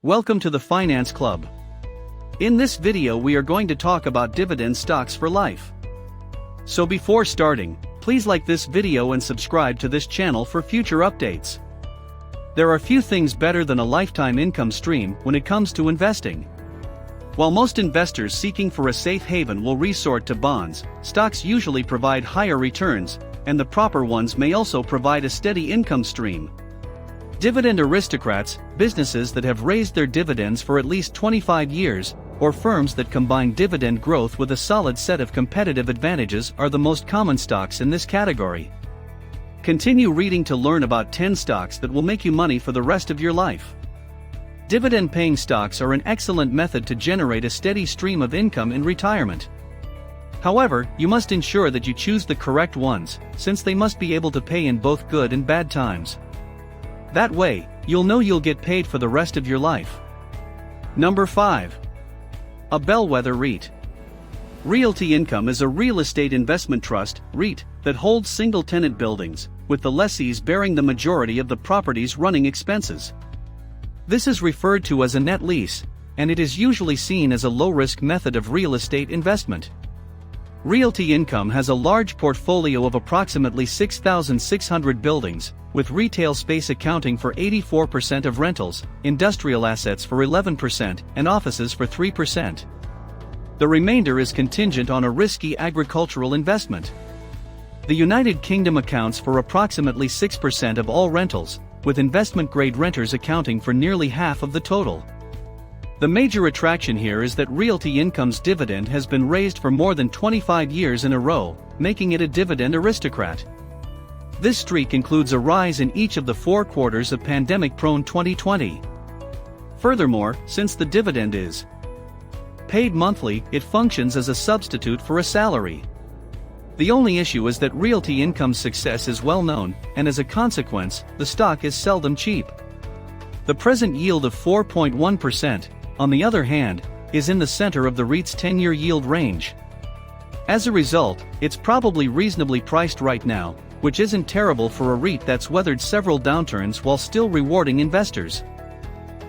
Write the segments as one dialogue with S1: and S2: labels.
S1: Welcome to the Finance Club. In this video we are going to talk about dividend stocks for life. So before starting, please like this video and subscribe to this channel for future updates. There are few things better than a lifetime income stream when it comes to investing. While most investors seeking for a safe haven will resort to bonds, stocks usually provide higher returns, and the proper ones may also provide a steady income stream. Dividend aristocrats, businesses that have raised their dividends for at least 25 years, or firms that combine dividend growth with a solid set of competitive advantages are the most common stocks in this category. Continue reading to learn about 10 stocks that will make you money for the rest of your life. Dividend-paying stocks are an excellent method to generate a steady stream of income in retirement. However, you must ensure that you choose the correct ones, since they must be able to pay in both good and bad times. That way, you'll know you'll get paid for the rest of your life. Number 5. A bellwether REIT. Realty Income is a real estate investment trust, REIT, that holds single-tenant buildings, with the lessees bearing the majority of the property's running expenses. This is referred to as a net lease, and it is usually seen as a low-risk method of real estate investment. Realty Income has a large portfolio of approximately 6,600 buildings, with retail space accounting for 84% of rentals, industrial assets for 11%, and offices for 3%. The remainder is contingent on a risky agricultural investment. The United Kingdom accounts for approximately 6% of all rentals, with investment-grade renters accounting for nearly half of the total. The major attraction here is that Realty Income's dividend has been raised for more than 25 years in a row, making it a dividend aristocrat. This streak includes a rise in each of the 4 quarters of pandemic-prone 2020. Furthermore, since the dividend is paid monthly, it functions as a substitute for a salary. The only issue is that Realty Income's success is well known, and as a consequence, the stock is seldom cheap. The present yield of 4.1%, on the other hand, is in the center of the REIT's 10-year yield range. As a result, it's probably reasonably priced right now, which isn't terrible for a REIT that's weathered several downturns while still rewarding investors.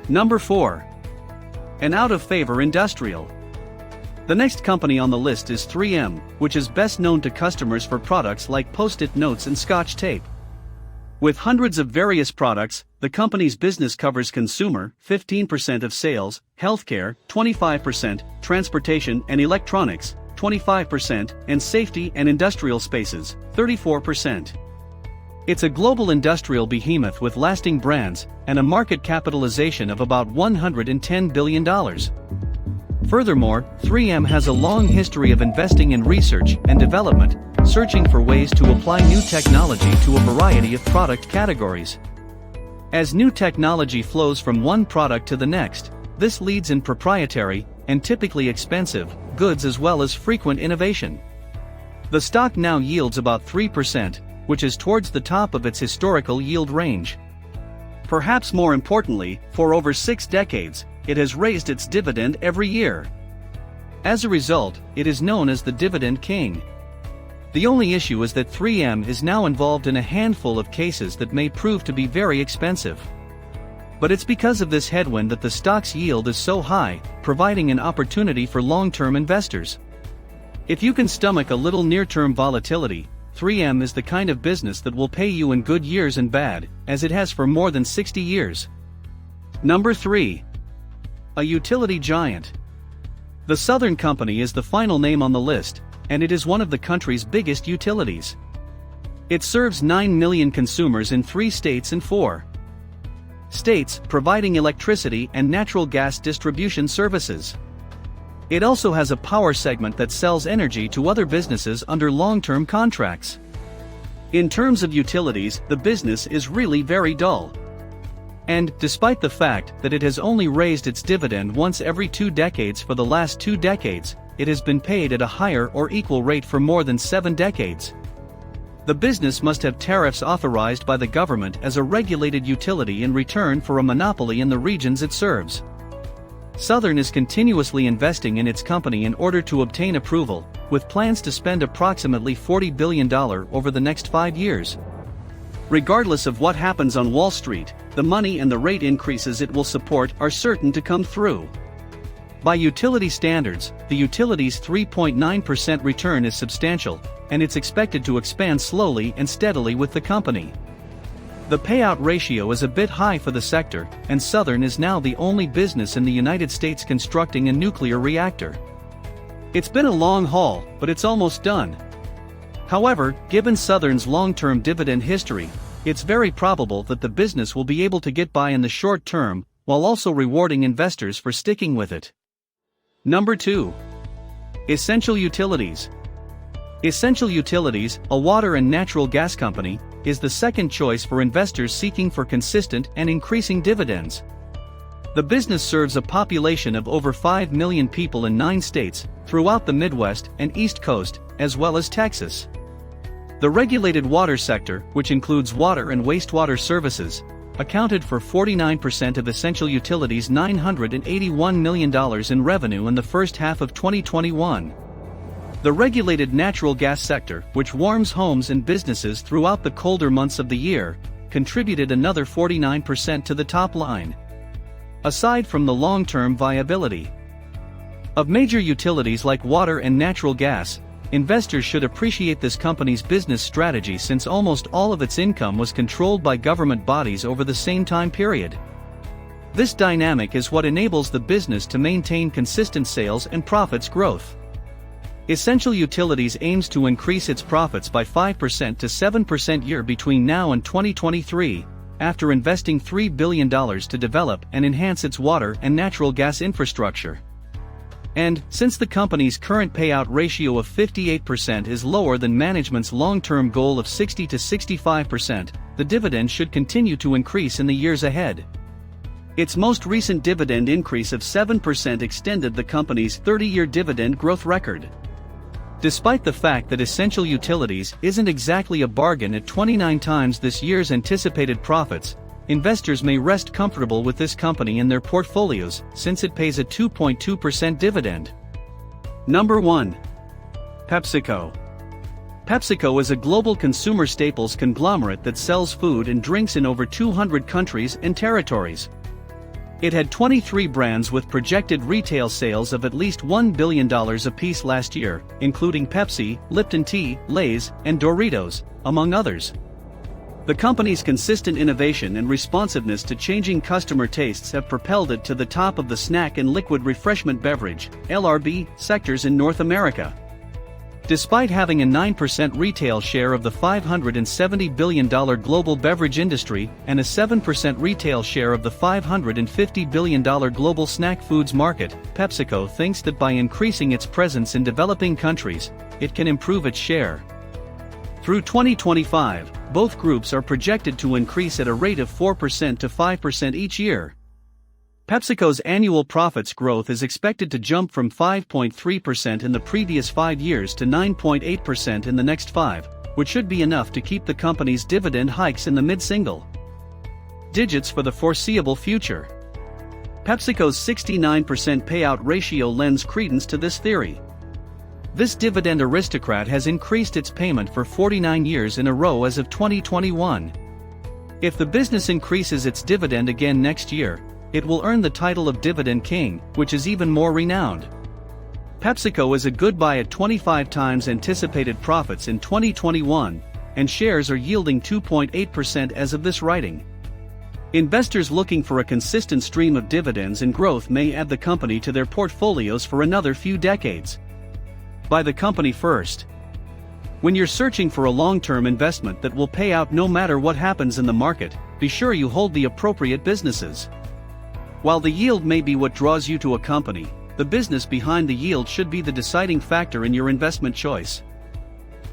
S1: Number 4. An out-of-favor industrial. The next company on the list is 3M, which is best known to customers for products like Post-it notes and Scotch tape. With hundreds of various products, the company's business covers consumer, 15% of sales, healthcare, 25%, transportation and electronics, 25%, and safety and industrial spaces, 34%. It's a global industrial behemoth with lasting brands and a market capitalization of about $110 billion. Furthermore, 3M has a long history of investing in research and development, searching for ways to apply new technology to a variety of product categories. As new technology flows from one product to the next, this leads in proprietary, and typically expensive, goods as well as frequent innovation. The stock now yields about 3%, which is towards the top of its historical yield range. Perhaps more importantly, for over 6 decades, it has raised its dividend every year. As a result, it is known as the Dividend King. The only issue is that 3M is now involved in a handful of cases that may prove to be very expensive. But it's because of this headwind that the stock's yield is so high, providing an opportunity for long-term investors. If you can stomach a little near-term volatility, 3M is the kind of business that will pay you in good years and bad, as it has for more than 60 years. Number 3. A utility giant. The Southern Company is the final name on the list, and it is one of the country's biggest utilities. It serves 9 million consumers in 3 states and 4 states, providing electricity and natural gas distribution services. It also has a power segment that sells energy to other businesses under long-term contracts. In terms of utilities, the business is really very dull. And, despite the fact that it has only raised its dividend once every 2 decades for the last 2 decades, it has been paid at a higher or equal rate for more than 7 decades. The business must have tariffs authorized by the government as a regulated utility in return for a monopoly in the regions it serves. Southern is continuously investing in its company in order to obtain approval, with plans to spend approximately $40 billion over the next 5 years. Regardless of what happens on Wall Street, the money and the rate increases it will support are certain to come through. By utility standards, the utility's 3.9% return is substantial, and it's expected to expand slowly and steadily with the company. The payout ratio is a bit high for the sector, and Southern is now the only business in the United States constructing a nuclear reactor. It's been a long haul, but it's almost done. However, given Southern's long-term dividend history, it's very probable that the business will be able to get by in the short term, while also rewarding investors for sticking with it. Number 2. Essential Utilities. Essential Utilities, a water and natural gas company, is the second choice for investors seeking for consistent and increasing dividends. The business serves a population of over 5 million people in 9 states, throughout the Midwest and East Coast, as well as Texas. The regulated water sector, which includes water and wastewater services, accounted for 49% of Essential Utilities' $981 million in revenue in the first half of 2021. The regulated natural gas sector, which warms homes and businesses throughout the colder months of the year, contributed another 49% to the top line. Aside from the long-term viability of major utilities like water and natural gas, investors should appreciate this company's business strategy since almost all of its income was controlled by government bodies over the same time period. This dynamic is what enables the business to maintain consistent sales and profits growth. Essential Utilities aims to increase its profits by 5% to 7% year between now and 2023, after investing $3 billion to develop and enhance its water and natural gas infrastructure. And, since the company's current payout ratio of 58% is lower than management's long-term goal of 60 to 65%, the dividend should continue to increase in the years ahead. Its most recent dividend increase of 7% extended the company's 30-year dividend growth record. Despite the fact that Essential Utilities isn't exactly a bargain at 29 times this year's anticipated profits, investors may rest comfortable with this company in their portfolios since it pays a 2.2% dividend. Number 1. PepsiCo. PepsiCo is a global consumer staples conglomerate that sells food and drinks in over 200 countries and territories. It had 23 brands with projected retail sales of at least $1 billion apiece last year, including Pepsi, Lipton Tea, Lay's, and Doritos, among others. The company's consistent innovation and responsiveness to changing customer tastes have propelled it to the top of the snack and liquid refreshment beverage (LRB) sectors in North America. Despite having a 9% retail share of the $570 billion global beverage industry and a 7% retail share of the $550 billion global snack foods market, PepsiCo thinks that by increasing its presence in developing countries, it can improve its share. Through 2025, both groups are projected to increase at a rate of 4% to 5% each year. PepsiCo's annual profits growth is expected to jump from 5.3% in the previous 5 years to 9.8% in the next 5, which should be enough to keep the company's dividend hikes in the mid-single digits for the foreseeable future. PepsiCo's 69% payout ratio lends credence to this theory. This dividend aristocrat has increased its payment for 49 years in a row as of 2021. If the business increases its dividend again next year, it will earn the title of Dividend King, which is even more renowned. PepsiCo is a good buy at 25 times anticipated profits in 2021, and shares are yielding 2.8% as of this writing. Investors looking for a consistent stream of dividends and growth may add the company to their portfolios for another few decades. Buy the company first. When you're searching for a long-term investment that will pay out no matter what happens in the market, be sure you hold the appropriate businesses. While the yield may be what draws you to a company, the business behind the yield should be the deciding factor in your investment choice.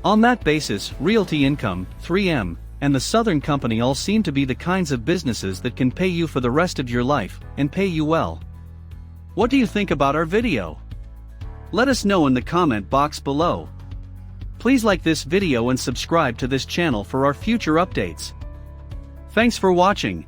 S1: On that basis, Realty Income, 3M, and the Southern Company all seem to be the kinds of businesses that can pay you for the rest of your life, and pay you well. What do you think about our video? Let us know in the comment box below. Please like this video and subscribe to this channel for our future updates. Thanks for watching.